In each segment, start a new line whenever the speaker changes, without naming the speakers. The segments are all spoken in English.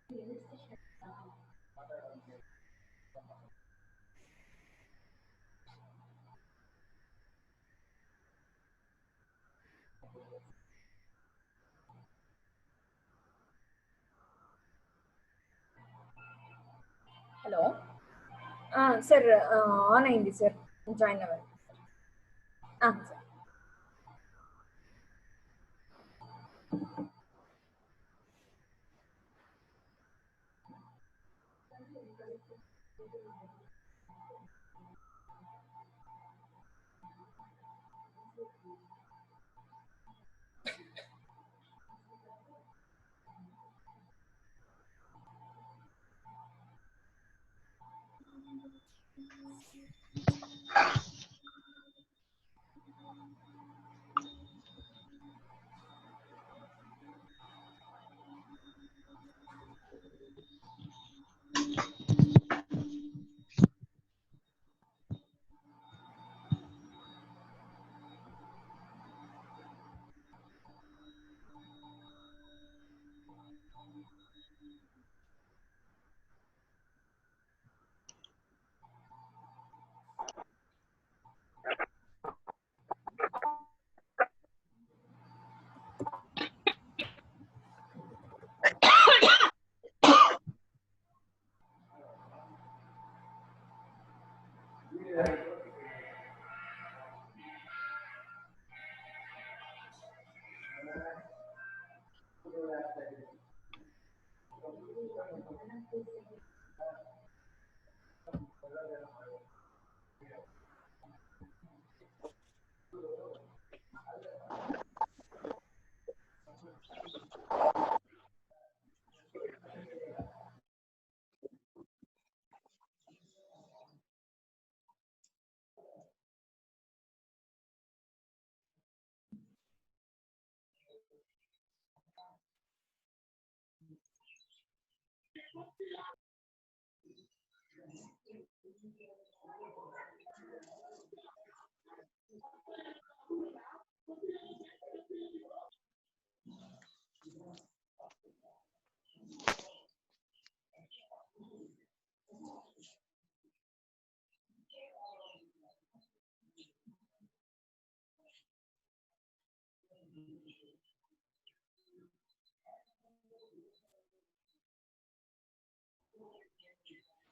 Hello sir on అయింది sir join అవ్వాలి sir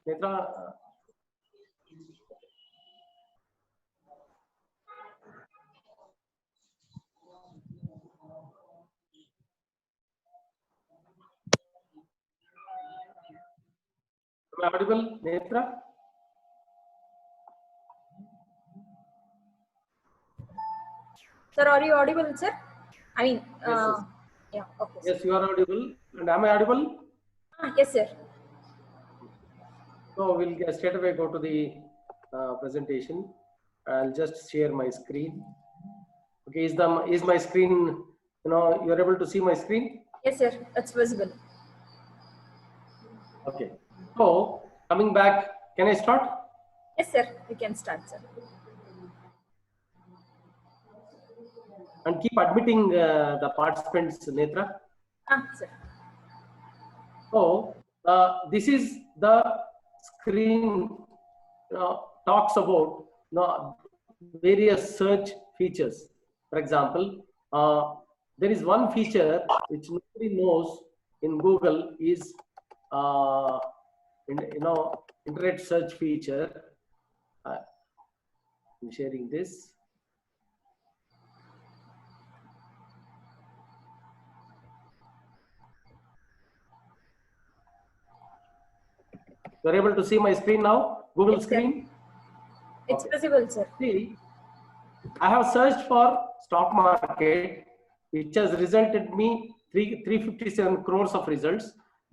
Netra, am I audible, Netra?
Sir, are you audible, sir? I mean,
Yes,
yeah, okay.
yes, you are audible. And am I audible?
Yes, sir.
So we'll straight away go to the presentation. I'll just share my screen. Okay, is my screen? You're able to see my screen?
Yes, sir. It's visible.
Okay. So coming back, can I start?
Yes, sir. You can start, sir.
And keep admitting the participants, Netra.
Sir.
So this is the screen talks about various search features. For example, there is one feature which nobody knows in Google is internet search feature. I'm sharing this. You're able to see my screen now, Google
Yes,
screen?
It's
Okay.
visible, sir.
See, I have searched for stock market, which has resulted me 357 crores of results.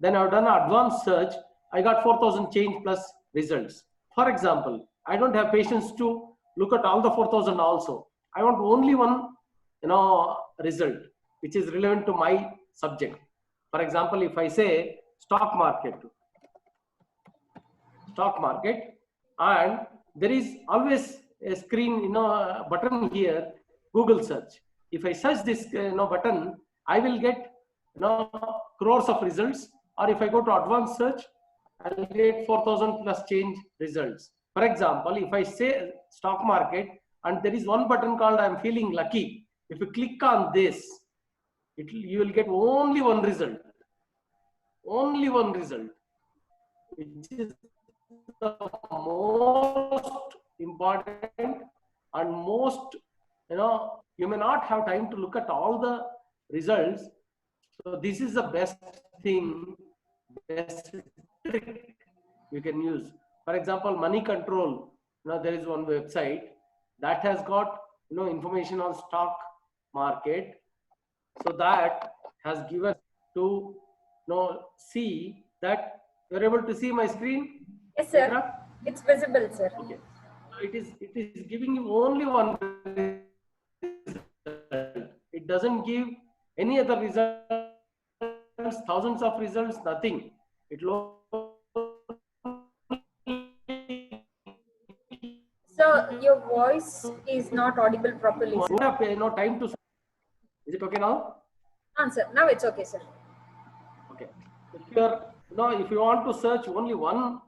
Then I've done an advanced search. I got 4,000 change plus results. For example, I don't have patience to look at all the 4,000 also. I want only one, result which is relevant to my subject. For example, if I say stock market, and there is always a screen, a button here, Google search. If I search this, button, I will get, crores of results Or if I go to advanced search, I'll get 4,000 plus change results. For example, if I say stock market and there is one button called I'm feeling lucky, if you click on this, you will get only one result. Only one result, which is the most important and most, you may not have time to look at all the results. So this is the best thing, best trick you can use. For example, money control, there is one website that has got, information on stock market. So that has given to, see that you're able to see my screen.
Yes, sir.
Netra?
It's visible, sir.
Okay. So it is giving you only one result. It doesn't give any other results, thousands of results, nothing. It
So your voice is not audible properly, sir.
have time to. Is it okay now?
Answer. Now it's okay, sir.
Okay. If you want to search only one,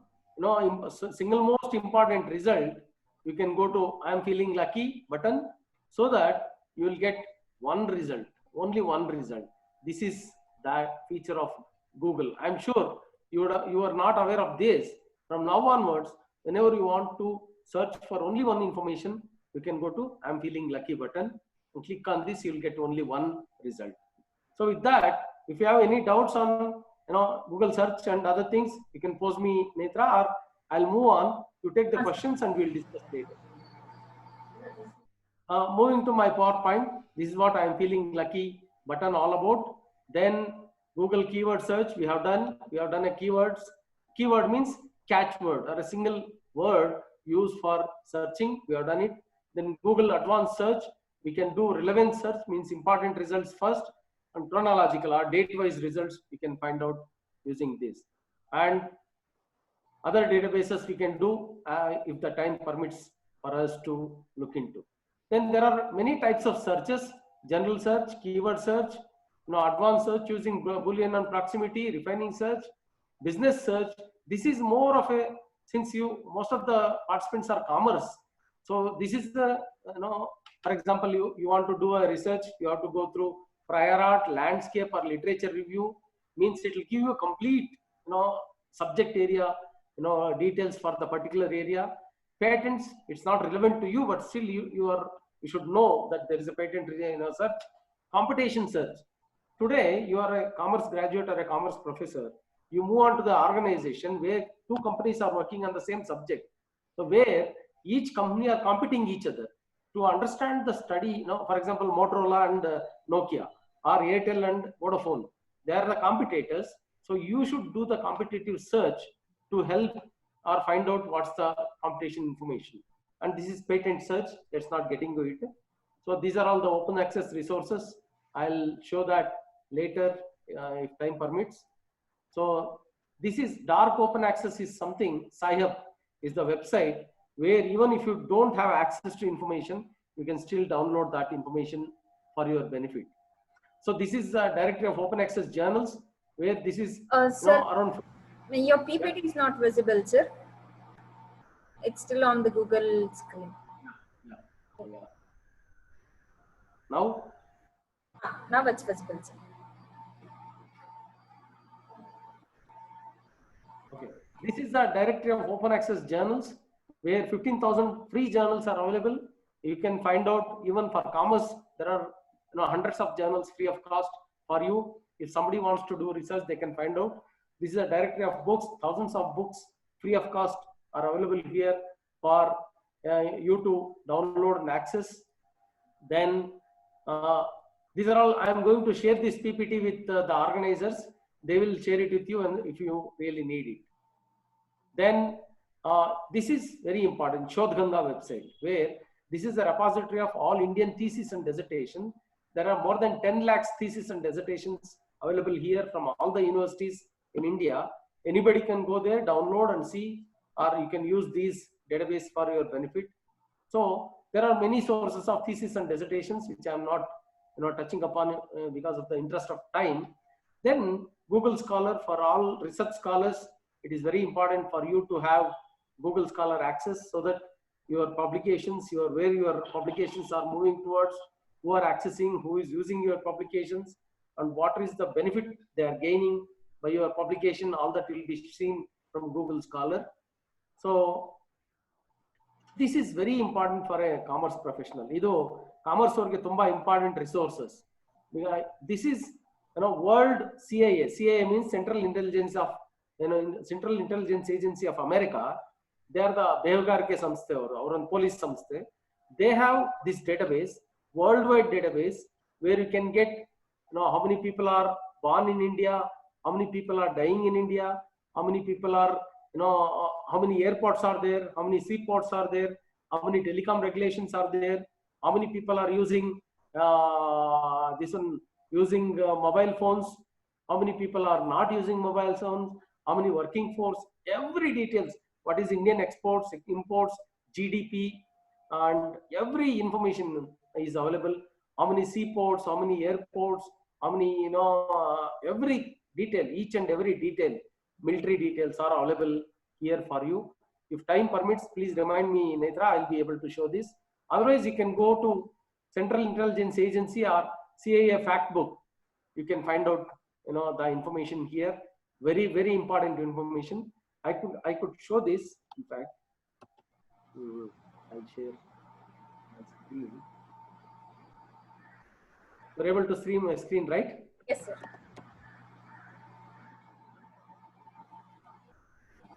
single most important result, you can go to I'm feeling lucky button, so that you will get one result, only one result. This is the feature of Google. I'm sure you are not aware of this. From now onwards, whenever you want to search for only one information, you can go to I'm feeling lucky button and click on this. You'll get only one result. So with that, if you have any doubts on Google search and other things, you can pose me, Netra, or I'll move on to take the questions and we'll discuss later. Moving to my PowerPoint, this is what I'm feeling lucky button all about. Then Google keyword search we have done. We have done a keywords. Keyword means catchword or a single word used for searching. We have done it. Then Google advanced search, we can do relevant search, means important results first, and chronological or date-wise results we can find out using this. And other databases we can do if the time permits for us to look into. Then there are many types of searches: general search, keyword search, advanced search using Boolean and proximity, refining search, business search. This is more of a, since most of the participants are commerce. So this is the, for example, you want to do a research, you have to go through prior art, landscape, or literature review. Means it will give you a complete, subject area, details for the particular area. Patents, it's not relevant to you, but still you should know that there is a patent search. Competition search. Today, you are a commerce graduate or a commerce professor. You move on to the organization where two companies are working on the same subject. So where each company are competing each other. To understand the study, for example, Motorola and Nokia, or Airtel and Vodafone, they are the competitors. So you should do the competitive search to help or find out what's the competition information. And this is patent search. It's not getting to it. So these are all the open access resources. I'll show that later if time permits. So this is dark open access is something. Sci-Hub is the website where even if you don't have access to information, you can still download that information for your benefit. So this is a directory of open access journals where this is
Sir,
around.
your PPT is not visible, sir. It's still on the Google screen.
Yeah. Now?
Now it's visible, sir.
Okay. This is the directory of open access journals where 15,000 free journals are available. You can find out even for commerce, there are hundreds of journals free of cost for you. If somebody wants to do research, they can find out. This is a directory of books, thousands of books free of cost are available here for you to download and access. Then these are all, I am going to share this PPT with the organizers. They will share it with you and if you really need it. Then this is very important, Shodhganga website, where this is a repository of all Indian thesis and dissertation. There are more than 10 lakhs thesis and dissertations available here from all the universities in India. Anybody can go there, download and see, or you can use these database for your benefit. So there are many sources of thesis and dissertations, which I am not touching upon because of the interest of time. Then Google Scholar for all research scholars, it is very important for you to have Google Scholar access so that your publications, where your publications are moving towards, who are accessing, who is using your publications, and what is the benefit they are gaining by your publication, all that will be seen from Google Scholar. So this is very important for a commerce professional. Idu commerce orge tumba important resources. This is world CIA. CIA means Central Intelligence of Central Intelligence Agency of America. They are the Behagarke Samsthe or police samsthe. They have this database, worldwide database, where you can get how many people are born in India, how many people are dying in India, how many people are how many airports are there, how many seaports are there, how many telecom regulations are there, how many people are using mobile phones, how many people are not using mobile phones, how many working force, every details, what is Indian exports, imports, GDP, and every information is available. How many seaports, how many airports, how many every detail, each and every detail, military details are available here for you. If time permits, please remind me, Netra, I'll be able to show this. Otherwise, you can go to Central Intelligence Agency or CIA fact book. You can find out the information here. Very, very important information. I could show this. In fact, I'll share my screen. You're able to see my screen, right?
Yes, sir.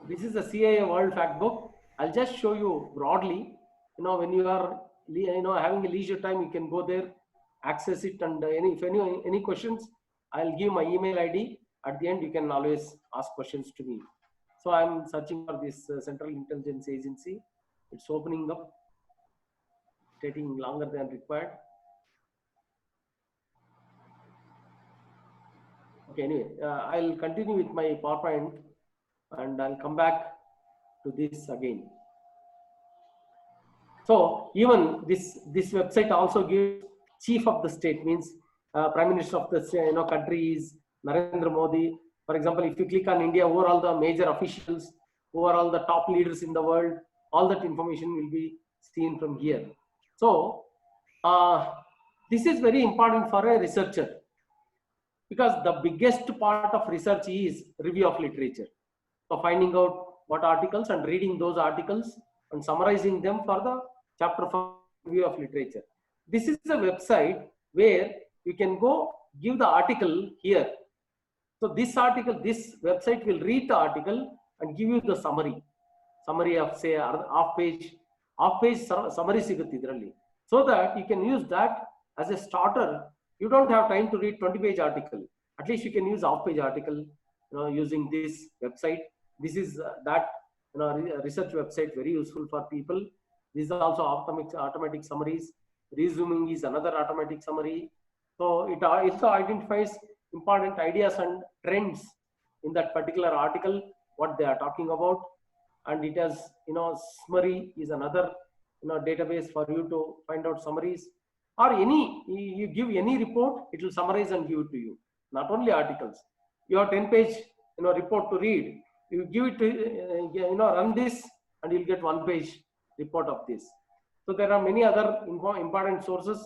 This is the CIA World Fact Book. I'll just show you broadly. When you are having a leisure time, you can go there, access it, and if any questions, I'll give my email ID. At the end, you can always ask questions to me. So I'm searching for this Central Intelligence Agency. It's opening up, taking longer than required. Okay, anyway, I'll continue with my PowerPoint and I'll come back to this again. So even this website also gives chief of the state, means prime minister of the country is Narendra Modi. For example, if you click on India, who are all the major officials, who are all the top leaders in the world, all that information will be seen from here. So this is very important for a researcher, because the biggest part of research is review of literature. So finding out what articles and reading those articles and summarizing them for the chapter for review of literature. This is a website where you can go give the article here. So this website will read the article and give you the summary of say half page summary sigutte idralli, so that you can use that as a starter. You don't have time to read 20-page article. At least you can use half-page article using this website. This is that research website, very useful for people. This is also automatic summaries. Resuming is another automatic summary. So it also identifies important ideas and trends in that particular article, what they are talking about. And it has, summary is another database for you to find out summaries. Or you give any report, it will summarize and give it to you. Not only articles. You have 10-page report to read. You give it to run this, and you'll get 1-page report of this. So there are many other important sources.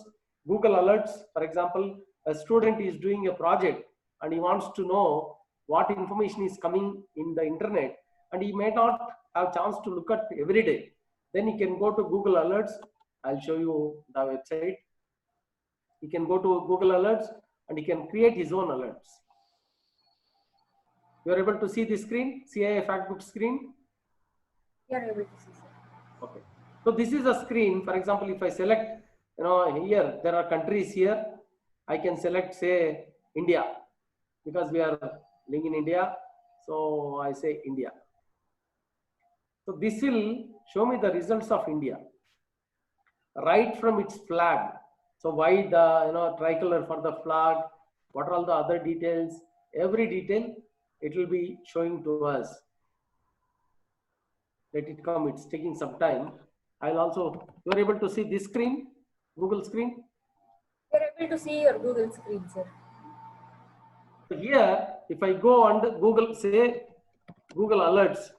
Google Alerts, for example, a student is doing a project and he wants to know what information is coming in the internet, and he may not have chance to look at every day. Then he can go to Google Alerts. I'll show you the website. He can go to Google Alerts and he can create his own alerts. You are able to see the screen, CIA Factbook screen?
You are able to see, sir.
Okay. So this is a screen. For example, if I select, here there are countries here. I can select, say, India, because we are living in India. So I say India. So this will show me the results of India right from its flag. So why the tricolor for the flag? What are all the other details? Every detail it will be showing to us. Let it come. It's taking some time. I'll also. You are able to see this screen, Google screen.
You are able to see your Google screen, sir.
here, if I go and Google, say Google Alerts,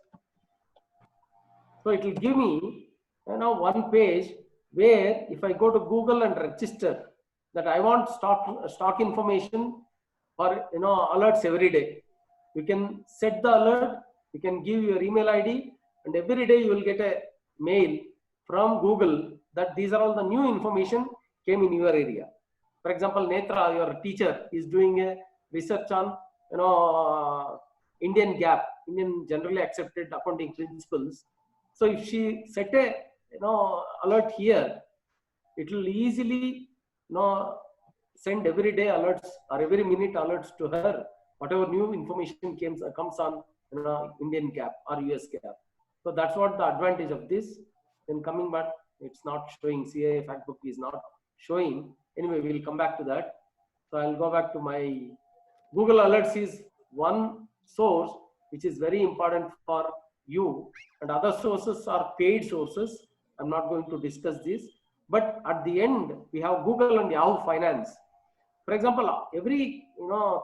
so it will give me, one page where if I go to Google and register that I want stock information for alerts every day. You can set the alert, you can give your email ID, and every day you will get a mail from Google that these are all the new information came in your area. For example, Netra, your teacher, is doing a research on Indian GAAP, Indian generally accepted accounting principles. So if she set a alert here, it will easily send every day alerts or every minute alerts to her, whatever new information comes on Indian GAAP or US GAAP. So that's what the advantage of this. Then coming back, it's not showing, CIA Factbook is not showing. Anyway, we'll come back to that. So I'll go back to my Google Alerts is one source which is very important for you, and other sources are paid sources. I'm not going to discuss this, but at the end we have Google and Yahoo Finance. For example, every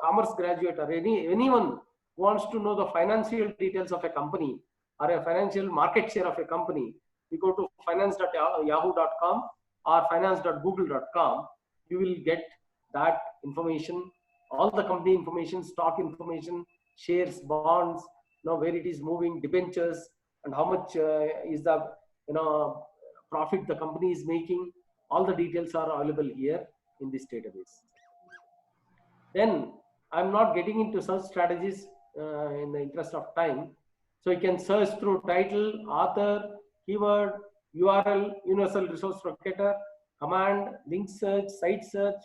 commerce graduate or anyone who wants to know the financial details of a company or a financial market share of a company, you go to finance.yahoo.com or finance.google.com, you will get that information, all the company information, stock information, shares, bonds, where it is moving, debentures, and how much is the profit the company is making. All the details are available here in this database. Then I'm not getting into search strategies in the interest of time. So you can search through title, author, keyword, URL, universal resource locator, command, link search, site search,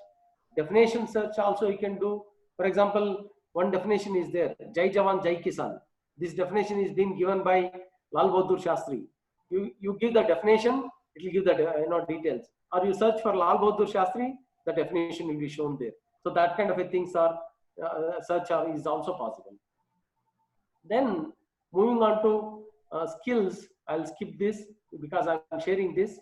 definition search also you can do. For example, one definition is there, Jai Jawan, Jai Kisan. This definition is being given by Lal Bahadur Shastri. You give the definition, it will give the details. Or you search for Lal Bahadur Shastri, the definition will be shown there. So that kind of a things are search is also possible. Then moving on to skills, I'll skip this because I'm sharing this.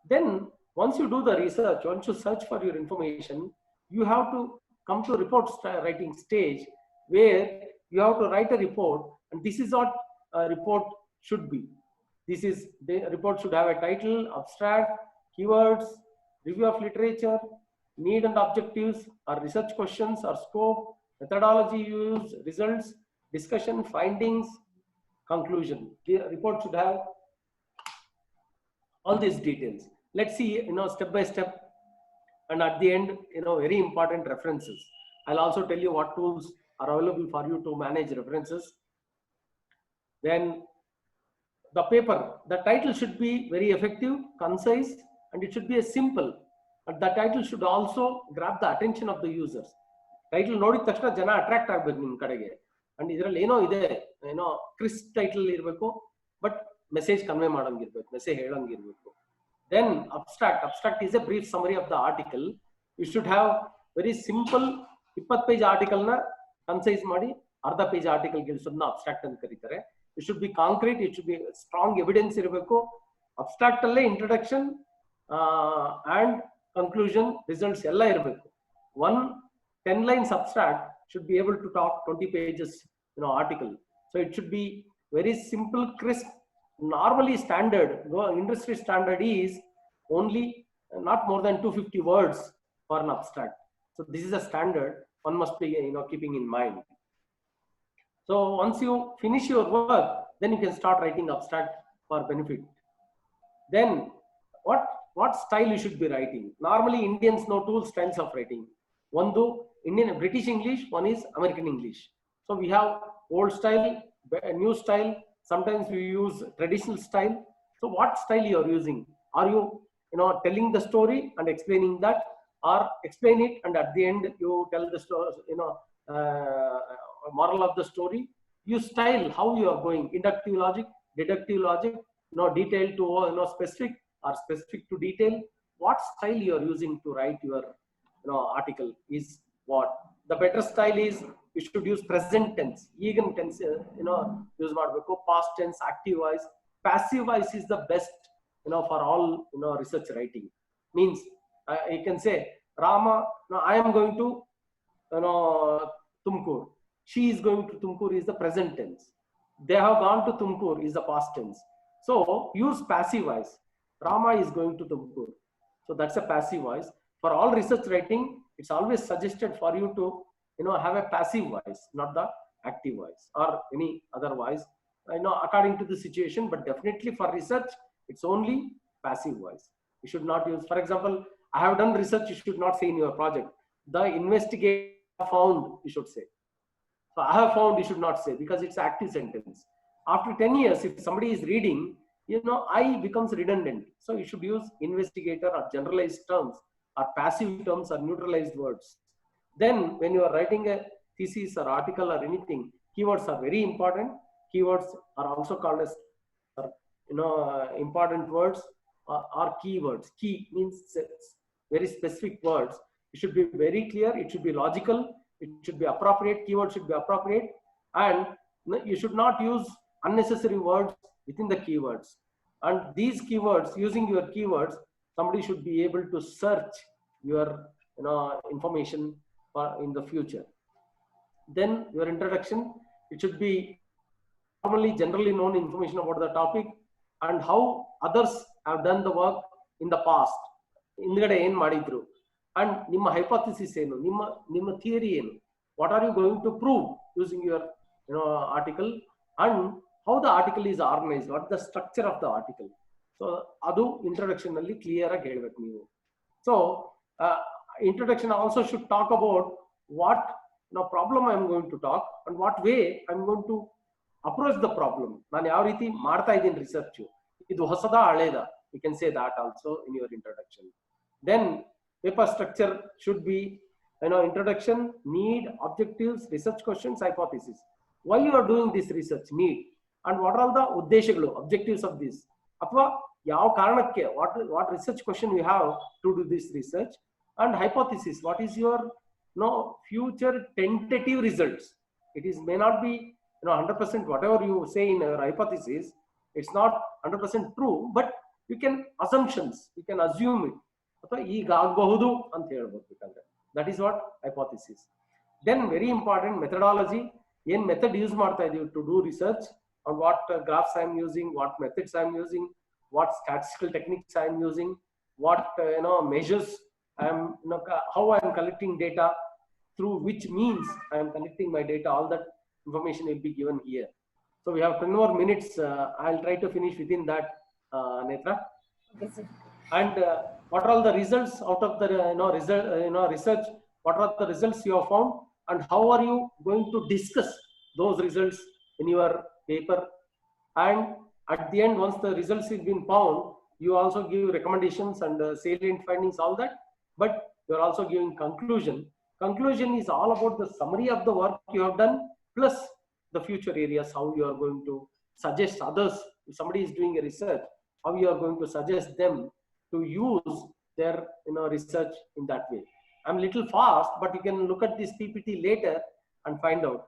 Then once you do the research, once you search for your information, you have to come to report writing stage where you have to write a report, and this is what a report should be. The report should have a title, abstract, keywords, review of literature, need and objectives, or research questions or scope, methodology used, results, discussion, findings, conclusion. The report should have all these details. Let's see, step by step, and at the end, very important references. I'll also tell you what tools are available for you to manage references. Then the paper, the title should be very effective, concise, and it should be a simple. And the title should also grab the attention of the users. Title nodid takshana jana attract agbeku nim kadege. And idralli eno crisp title irbeku, but message convey madangirbeku, message helangirbeku. Then abstract is a brief summary of the article. You should have very simple 20 page article na concise ಮಾಡಿ ಅರ್ಧ page article ಗಿಳಿಸೋದನ್ನ abstract ಅಂತ ಕರೀತಾರೆ. It should be concrete, it should be strong evidence ಇರಬೇಕು. Abstract ಅಲ್ಲೇ introduction and conclusion results ಎಲ್ಲ ಇರಬೇಕು. 10 lines abstract should be able to talk 20 pages article. So it should be very simple, crisp. Normally standard, industry standard is only not more than 250 words for an abstract. So this is a standard one must be keeping in mind. So once you finish your work, then you can start writing abstract for benefit. Then what style you should be writing? Normally Indians know two styles of writing. One Indian British English, one is American English. So we have old style, new style. Sometimes we use traditional style. So what style you are using? Are you telling the story and explaining that, or explain it and at the end you tell the story, moral of the story? Use style, how you are going, inductive logic, deductive logic, detail to specific or specific to detail. What style you are using to write your article is what. The better style is you should use present tense, even tense, use ಮಾಡಬೇಕು. Past tense, active voice, passive voice is the best for all research writing. Means you can say Rama, I am going to Tumkur. She is going to Tumkur is the present tense. They have gone to Tumkur is the past tense. So use passive voice. Rama is going to Tumkur. So that's a passive voice. For all research writing, it's always suggested for you to have a passive voice, not the active voice or any other voice. According to the situation, but definitely for research, it's only passive voice. You should not use, for example, I have done research, you should not say in your project. The investigator found, you should say. So I have found, you should not say, because it's active sentence. After 10 years, if somebody is reading, I becomes redundant. So you should use investigator or generalized terms or passive terms or neutralized words. Then when you are writing a thesis or article or anything, keywords are very important. Keywords are also called as important words or keywords. Key means very specific words. It should be very clear. It should be logical. It should be appropriate. Keywords should be appropriate, and you should not use unnecessary words within the keywords. And these keywords, using your keywords, somebody should be able to search your information in the future. Then your introduction, it should be normally generally known information about the topic and how others have done the work in the past. Indgade ಏನು ಮಾಡಿದ್ರು, and ನಿಮ್ಮ hypothesis ಏನು, ನಿಮ್ಮ theory ಏನು, what are you going to prove using your article, and how the article is organized, what the structure of the article. So adu introduction alli clear agi helbeku ನೀವು. So introduction also should talk about what problem I am going to talk and what way I am going to approach the problem. ನಾನು ಯಾವ ರೀತಿ ಮಾಡ್ತಾ ಇದ್ದೀನಿ research, ಇದು ಹೊಸದ ಹಳೇದ, you can say that also in your introduction. Then paper structure should be introduction, need, objectives, research questions, hypothesis. Why you are doing this research, need, and what are the ಉದ್ದೇಶಗಳು, objectives of this, ಅಥವಾ ಯಾವ ಕಾರಣಕ್ಕೆ, what research question you have to do this research, and hypothesis, what is your future tentative results. It is may not be 100% whatever you say in your hypothesis, it's not 100% true, but you can assumptions, you can assume it. ಈಗ ಆಗಬಹುದು ಅಂತ ಹೇಳ್ಬೋದು ಬೇಕಂದ್ರೆ. That is what hypothesis. Then very important methodology, ಏನ್ method use ಮಾಡ್ತಾ ಇದೀವಿ to do research, on what graphs I am using, what methods I am using, what statistical techniques I am using, what measures I am how I am collecting data, through which means I am collecting my data. All that information will be given here. So we have 10 more minutes. I'll try to finish within that, Netra.
Okay, sir.
And what are all the results out of the research? What are the results you have found, and how are you going to discuss those results in your paper? And at the end, once the results have been found, you also give recommendations and salient findings, all that. But you are also giving conclusion. Conclusion is all about the summary of the work you have done, plus the future areas, how you are going to suggest others. If somebody is doing a research, how you are going to suggest them to use their research in that way. I'm little fast, but you can look at this PPT later and find out.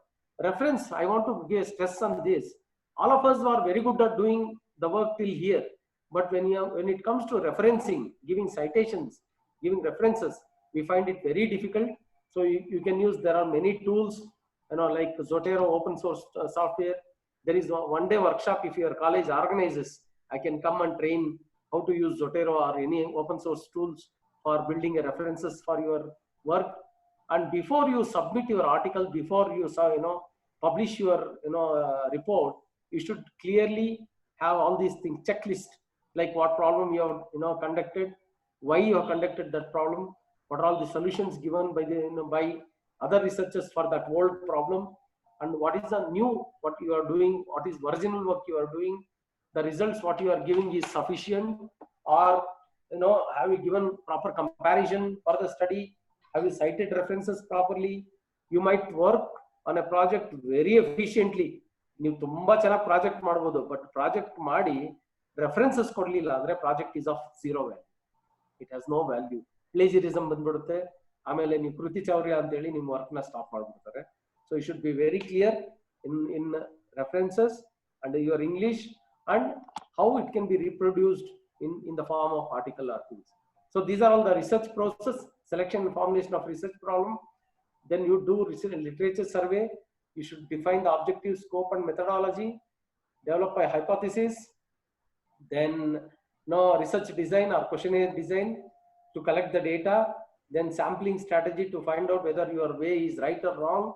Reference, I want to give stress on this. All of us are very good at doing the work till here, but when it comes to referencing, giving citations, giving references, we find it very difficult. So you can use, there are many tools, like Zotero open source software. There is one day workshop if your college organizes, I can come and train how to use Zotero or any open source tools for building references for your work. And before you submit your article, before you publish your report, you should clearly have all these things, checklist, like what problem you have conducted, why you have conducted that problem, what are all the solutions given by the by other researchers for that old problem, and what is the new, what you are doing, what is original work you are doing, the results what you are giving is sufficient, or have you given proper comparison for the study, have you cited references properly. You might work on a project very efficiently, ನೀವು ತುಂಬಾ ಚೆನ್ನಾಗಿ project ಮಾಡಬಹುದು, but project ಮಾಡಿ references ಕೊಡ್ಲಿಲ್ಲ ಅಂದ್ರೆ project is of zero value, it has no value. Plagiarism ಬಂದ್ಬಿಡುತ್ತೆ, ಆಮೇಲೆ ನೀವು ಕೃತಿ ಚೌರ್ಯ ಅಂತ ಹೇಳಿ ನಿಮ್ಮ ವರ್ಕ್ ನ ಸ್ಟಾಪ್ ಮಾಡ್ಬಿಡ್ತಾರೆ. So you should be very clear in references and your English and how it can be reproduced in the form of article or things. So these are all the research process, selection and formulation of research problem. Then you do literature survey. You should define the objective, scope, and methodology. Develop a hypothesis. Then research design or questionnaire design to collect the data. Then sampling strategy to find out whether your way is right or wrong.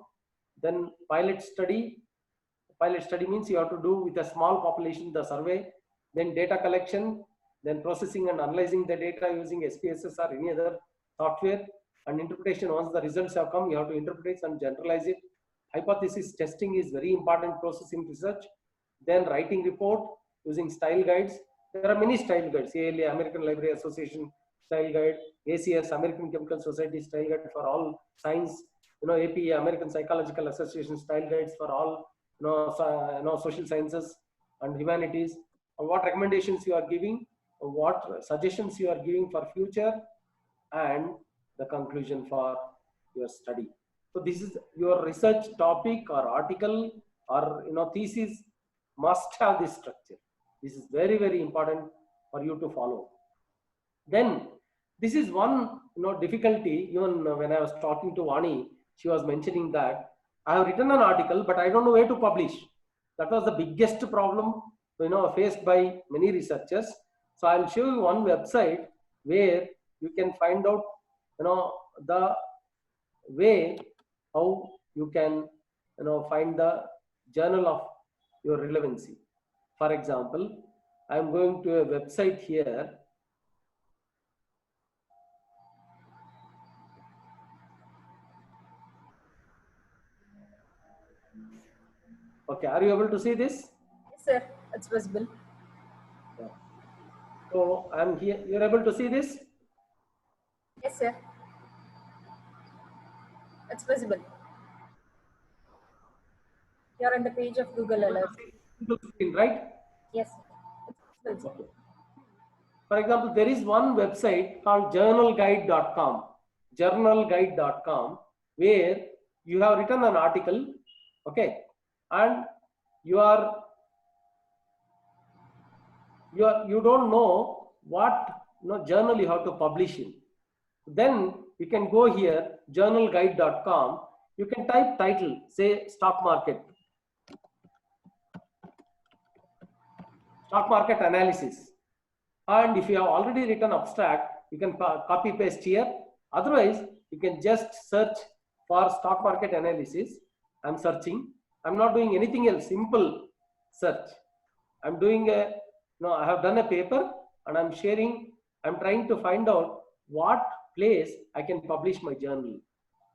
Then pilot study. Pilot study means you have to do with a small population the survey. Then data collection, then processing and analyzing the data using SPSS or any other software, and interpretation. Once the results have come, you have to interpret and generalize it. Hypothesis testing is very important process in research. Then writing report using style guides. There are many style guides. ALA, American Library Association style guide, ACS, American Chemical Society style guide for all science, APA, American Psychological Association style guides for all social sciences and humanities. What recommendations you are giving, what suggestions you are giving for future, and the conclusion for your study. So this is your research topic or article or thesis must have this structure. This is very, very important for you to follow. Then this is one difficulty. Even when I was talking to Vani, she was mentioning that I have written an article, but I don't know where to publish. That was the biggest problem faced by many researchers. So I'll show you one website where you can find out the way how you can find the journal of your relevancy. For example, I'm going to a website here. Okay, are you able to see this?
Yes, sir. It's visible.
Yeah. So I'm here. You're able to see this?
Yes, sir. It's visible. You're on the page of Google Alerts.
Right?
Yes. It's visible.
Okay. For example, there is one website called journalguide.com, journalguide.com, where you have written an article, okay, and you don't know what journal you have to publish in. Then you can go here, journalguide.com. You can type title, say stock market analysis. And if you have already written abstract, you can copy paste here. Otherwise, you can just search for stock market analysis. I'm searching. I'm not doing anything else. Simple search. I'm doing I have done a paper and I'm sharing. I'm trying to find out what place I can publish my journal,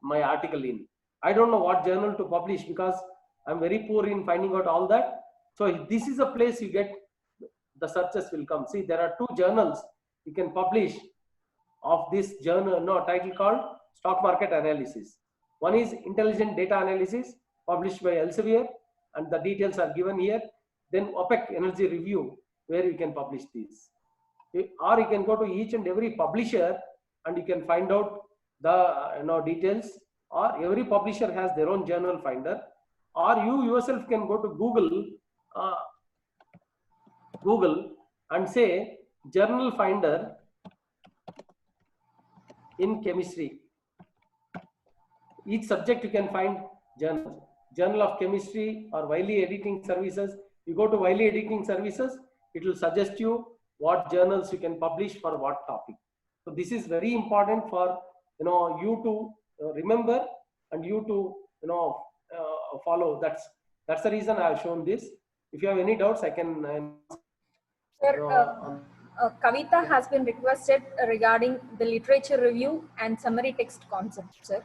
my article in. I don't know what journal to publish because I'm very poor in finding out all that. So this is a place you get. The searches will come. See, there are 2 journals you can publish of this journal, title called Stock Market Analysis. One is Intelligent Data Analysis, published by Elsevier, and the details are given here. Then OPEC Energy Review, where you can publish these. Or you can go to each and every publisher and you can find out the details. Or every publisher has their own journal finder. Or you yourself can go to Google and say journal finder in chemistry. Each subject you can find journals. Journal of Chemistry or Wiley Editing Services. You go to Wiley Editing Services, it will suggest you what journals you can publish for what topic. So this is very important for you to remember and you to follow. That's the reason I have shown this. If you have any doubts, I can.
Sir, Kavita has been requested regarding the literature review and summary text concept, sir.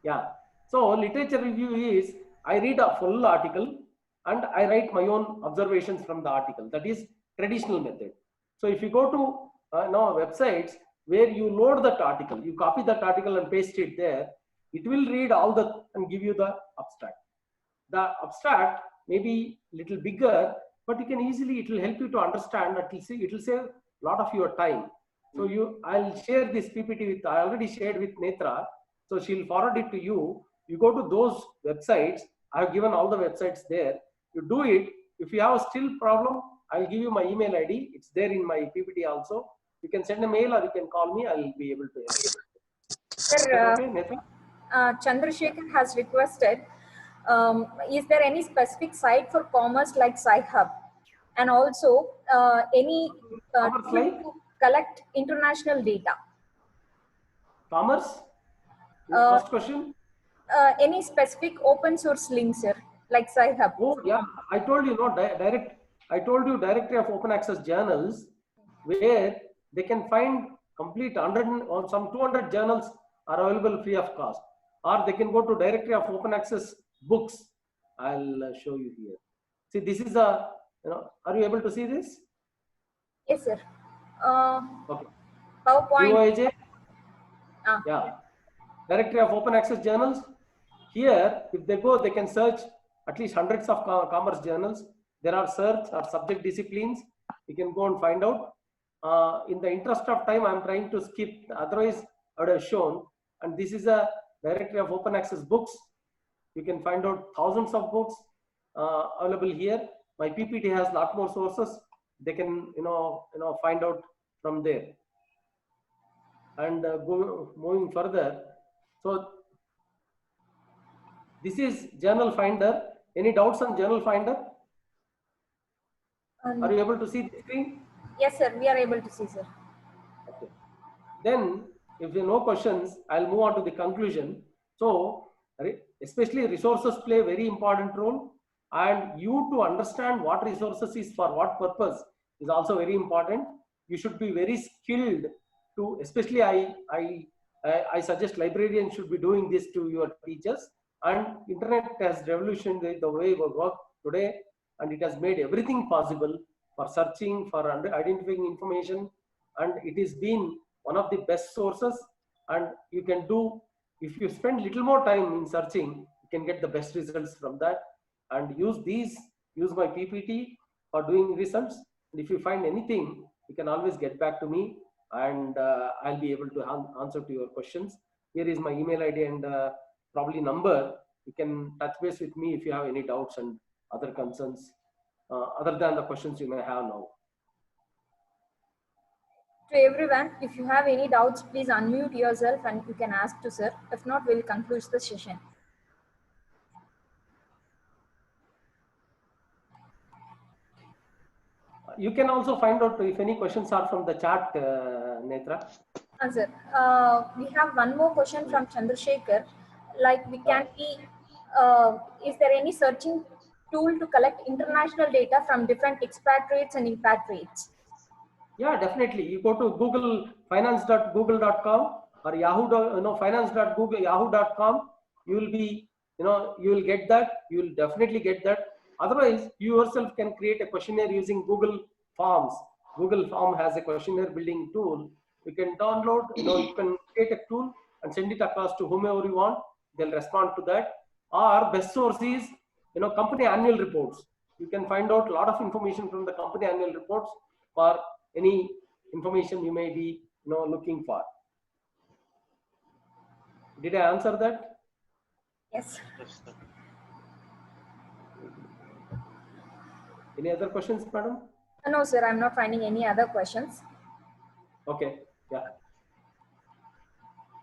Yeah. So literature review is I read a full article and I write my own observations from the article. That is traditional method. So if you go to websites where you load that article, you copy that article and paste it there, it will read all and give you the abstract. The abstract may be little bigger, but you can easily, it will help you to understand. It will save a lot of your time. So I'll share this PPT I already shared with Netra. So she'll forward it to you. You go to those websites. I have given all the websites there. You do it. If you have still problem, I'll give you my email ID. It's there in my PPT also. You can send a mail or you can call me. I'll be able to help you.
Sir,
okay, Netra?
Chandrasekhar has requested, is there any specific site for commerce like Sci-Hub? And also any
Commerce
tool
like?
to collect international data?
Commerce?
Uh,
First question.
Any specific open source links, sir, like Sci-Hub?
Oh yeah, I told you, no, direct. I told you directory of open access journals, where they can find complete 100 or some 200 journals are available free of cost, or they can go to directory of open access books. I'll show you here. See, this is a, are you able to see this?
Yes, sir.
Okay.
PowerPoint.
DOAJ,
Ah.
yeah. Directory of open access journals. Here, if they go, they can search at least hundreds of commerce journals. There are search or subject disciplines. You can go and find out. In the interest of time, I'm trying to skip. Otherwise, I would have shown. And this is a directory of open access books. You can find out thousands of books available here. My PPT has a lot more sources. They can, find out from there. And moving further, so this is Journal Finder. Any doubts on Journal Finder? Are you able to see the screen?
Yes, sir. We are able to see, sir.
Okay. Then, if there are no questions, I'll move on to the conclusion. So, especially resources play a very important role, and you to understand what resources is for what purpose is also very important. You should be very skilled to, especially I suggest librarians should be doing this to your teachers. And internet has revolutionized the way we work today, and it has made everything possible for searching, for identifying information, and it has been one of the best sources. And you can do, if you spend little more time in searching, you can get the best results from that. And use my PPT for doing results. And if you find anything, you can always get back to me, and I'll be able to answer to your questions. Here is my email ID and probably number. You can touch base with me if you have any doubts and other concerns other than the questions you may have now.
To everyone, if you have any doubts, please unmute yourself and you can ask to sir. If not, we'll conclude the session.
You can also find out if any questions are from the chat, Netra.
Sir, we have one more question from Chandrasekhar. Like, we can be, is there any searching tool to collect international data from different expatriates and impatriates?
Yeah, definitely. You go to Google, finance.google.com or Yahoo, finance.google.yahoo.com. You will be, you will get that. You will definitely get that. Otherwise, you yourself can create a questionnaire using Google Forms. Google Form has a questionnaire building tool. You can download, you can create a tool and send it across to whomever you want. They'll respond to that. Or best source is, company annual reports. You can find out a lot of information from the company annual reports for any information you may be looking for. Did I answer that?
Yes.
Yes, sir.
Any other questions, madam?
No, sir, I'm not finding any other questions.
Okay, yeah.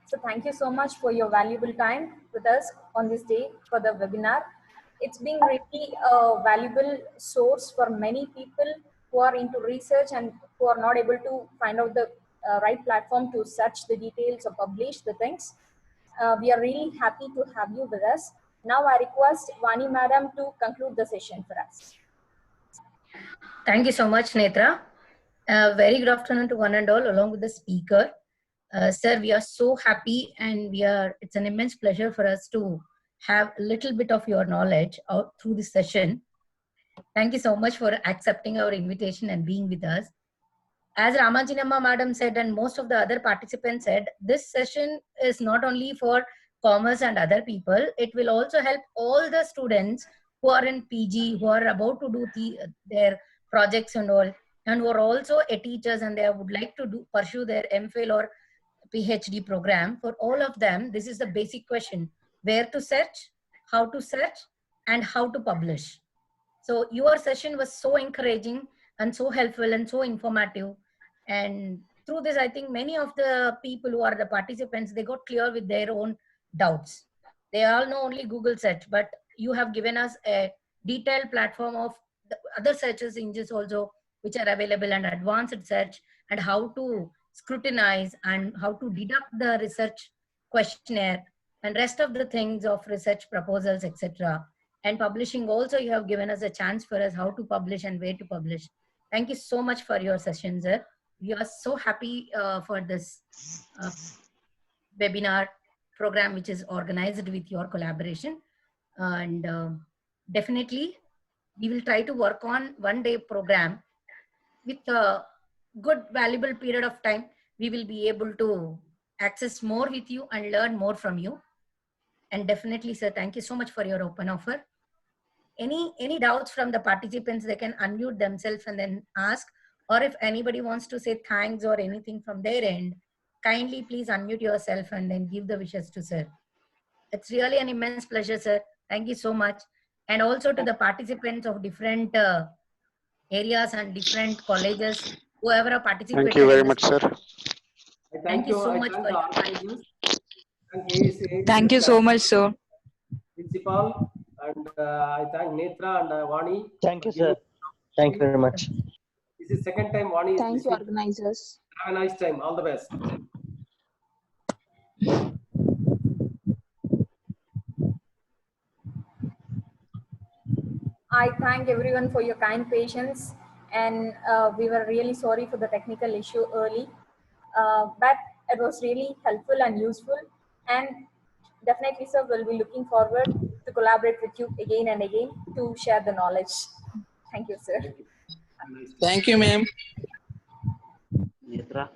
So thank you so much for your valuable time with us on this day for the webinar. It's been really a valuable source for many people who are into research and who are not able to find out the right platform to search the details or publish the things. We are really happy to have you with us. Now I request Vani Madam to conclude the session for us.
Thank you so much, Netra. Very good afternoon to one and all, along with the speaker. Sir, we are so happy, and it's an immense pleasure for us to have a little bit of your knowledge out through this session. Thank you so much for accepting our invitation and being with us. As Ramajinamma Madam said, and most of the other participants said, this session is not only for commerce and other people, it will also help all the students who are in PG, who are about to do their projects and all, and who are also teachers and they would like to pursue their MPhil or PhD program. For all of them, this is the basic question: where to search, and how to publish. So your session was so encouraging and so helpful and so informative. And through this, I think many of the people who are the participants, they got clear with their own doubts. They all know only Google search, but you have given us a detailed platform of the other searches engines also, which are available, and advanced search, and how to scrutinize and how to deduct the research questionnaire and rest of the things of research proposals, etc. And publishing also, you have given us a chance for us how to publish and where to publish. Thank you so much for your session, sir. We are so happy for this webinar program, which is organized with your collaboration. And definitely, we will try to work on one-day program with a good, valuable period of time. We will be able to access more with you and learn more from you. And definitely, sir, thank you so much for your open offer. Any doubts from the participants, they can unmute themselves and then ask, or if anybody wants to say thanks or anything from their end, kindly please unmute yourself and then give the wishes to sir. It's really an immense pleasure, sir. Thank you so much. And also to the participants of different areas and different colleges, whoever are participated.
Thank you very much, sir.
Thank you so
I
much
thank
for
the
your
organizers. Thank AAC,
Thank you so much, sir.
Principal, and I thank Netra and Vani.
Thank you, sir. Thank you very much.
This is second time Vani is
Thank you,
listening.
organizers.
Have a nice time. All the best.
I thank everyone for your kind patience, and we were really sorry for the technical issue early, but it was really helpful and useful, and definitely, sir, we'll be looking forward to collaborate with you again and again to share the knowledge. Thank you, sir.
Thank you. Have a nice day.
Thank you, ma'am.
Netra.